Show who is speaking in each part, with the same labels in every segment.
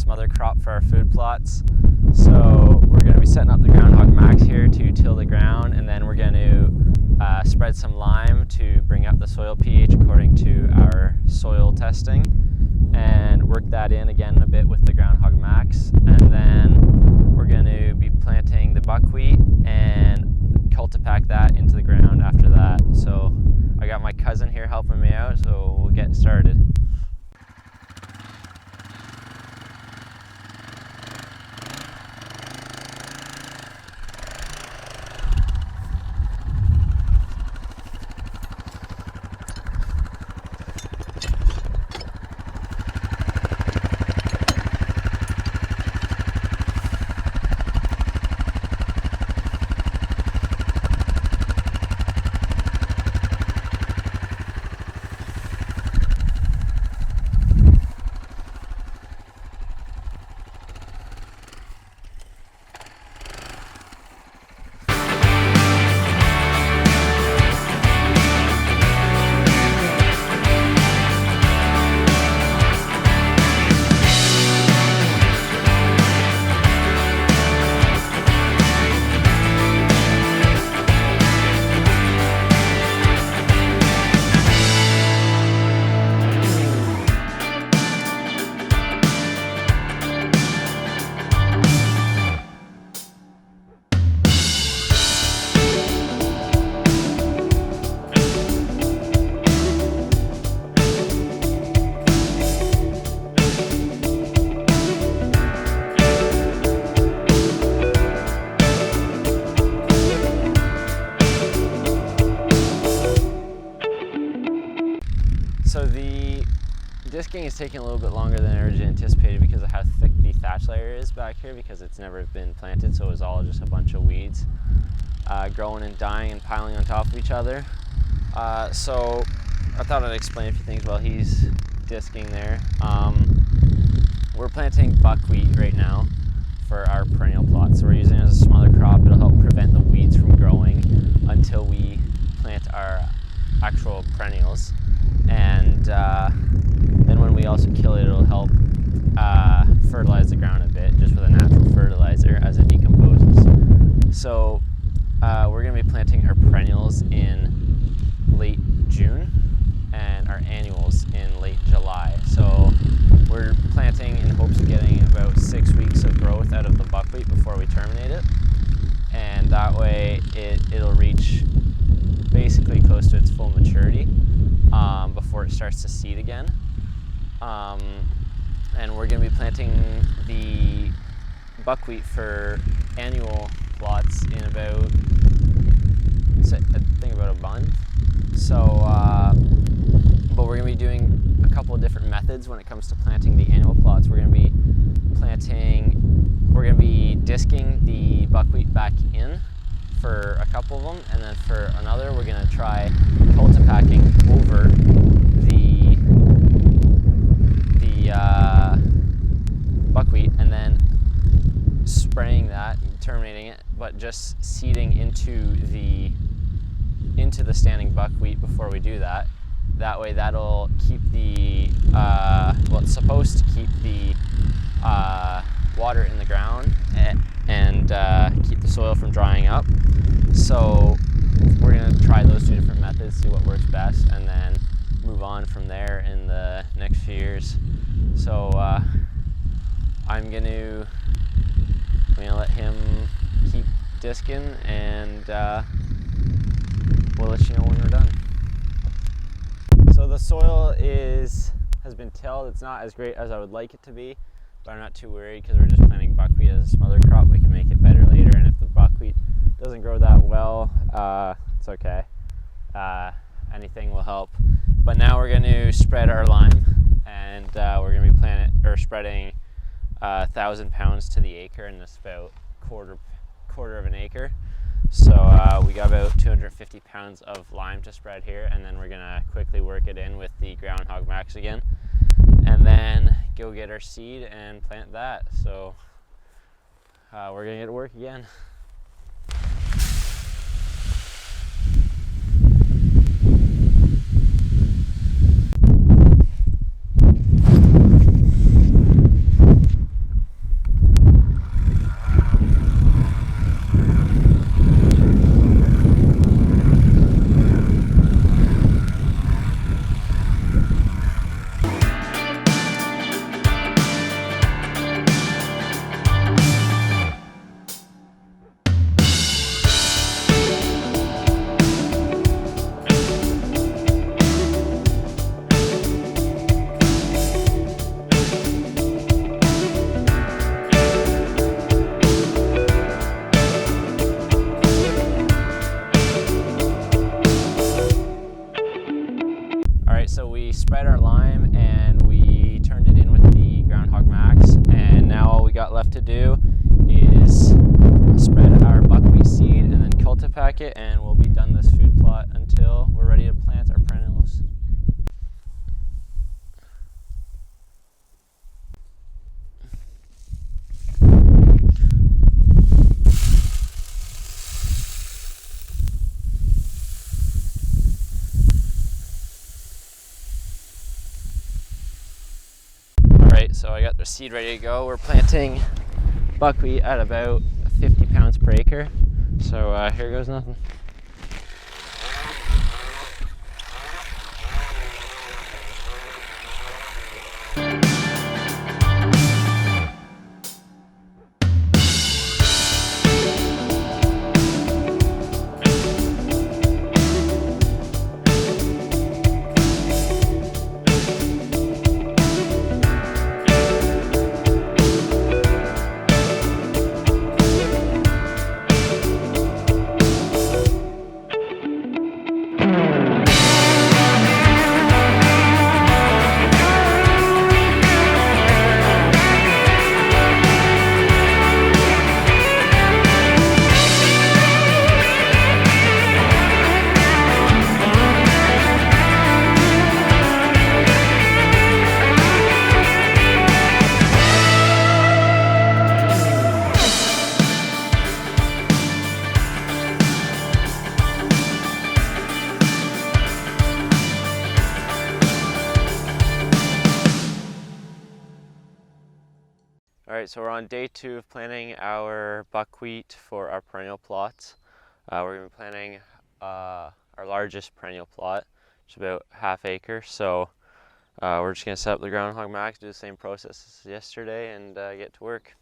Speaker 1: smother crop for our food plots. So we're going to be setting up the groundhog max here to till the ground, and then we're going to spread some lime to bring up the soil pH according to our soil testing, and work that in again a bit with the groundhog max. And then we're going to be planting the buckwheat and cultipack that into the ground after that. So I got my cousin here helping me out, so we'll get started. So the disking is taking a little bit longer than I originally anticipated because of how thick the thatch layer is back here, because it's never been planted, so it was all just a bunch of weeds growing and dying and piling on top of each other. So I thought I'd explain a few things while he's disking there. We're planting buckwheat right now for our perennial plots. So we're using it as a smother crop. It'll help prevent the weeds from growing until we plant our actual perennials. And then when we also kill it, it'll help fertilize the ground a bit, just with a natural fertilizer as it decomposes. So we're going to be planting our perennials in late June and our annuals in late July. So we're planting in hopes of getting about 6 weeks of growth out of the buckwheat before we terminate it, and that way it'll reach basically close to its full maturity before it starts to seed again. And we're going to be planting the buckwheat for annual plots in about, I think about a month. So, but we're going to be doing a couple of different methods when it comes to planting the annual plots. We're going to be disking the buckwheat back in for a couple of them, and then for another we're going to try cultipacking over the buckwheat and then spraying that, terminating it, but just seeding into the standing buckwheat before we do that. That way that'll keep the well, it's supposed to keep the water in the ground and keep the soil from drying up. So we're going to try those two different methods, see what works best, and then move on from there in the next few years. So I'm going to let him keep disking, and we'll let you know when we're done. So the soil has been tilled. It's not as great as I would like it to be, but I'm not too worried because we're just planting buckwheat as a smother crop. We can make it better later, and if the buckwheat doesn't grow that well, it's okay. Anything will help. But now we're going to spread our lime, and we're going to be spreading 1,000 pounds to the acre, and this about quarter of an acre. So we got about 250 pounds of lime to spread here, and then we're going to quickly work it in with the groundhog max again, and then go get our seed and plant that. So we're going to get to work again. pack it, and we'll be done this food plot until we're ready to plant our perennials. Alright, so I got the seed ready to go. We're planting buckwheat at about 50 pounds per acre. So here goes nothing. Alright, so we're on day 2 of planting our buckwheat for our perennial plots. We're going to be planting our largest perennial plot, which is about ½ acre. So we're just going to set up the groundhog max, do the same process as yesterday, and get to work.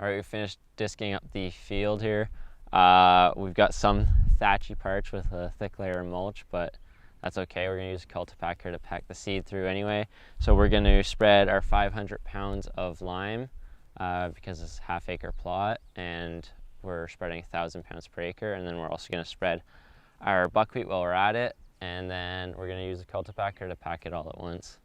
Speaker 1: Alright, we finished disking up the field here. We've got some thatchy parts with a thick layer of mulch, but that's okay. We're going to use a cultipacker to pack the seed through anyway. So we're going to spread our 500 pounds of lime because it's a half-acre plot, and we're spreading 1,000 pounds per acre, and then we're also going to spread our buckwheat while we're at it, and then we're going to use a cultipacker to pack it all at once.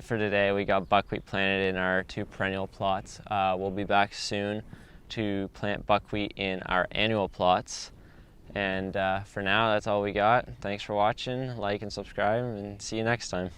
Speaker 1: For today. We got buckwheat planted in our 2 perennial plots. We'll be back soon to plant buckwheat in our annual plots. And for now, that's all we got. Thanks for watching. Like and subscribe, and see you next time.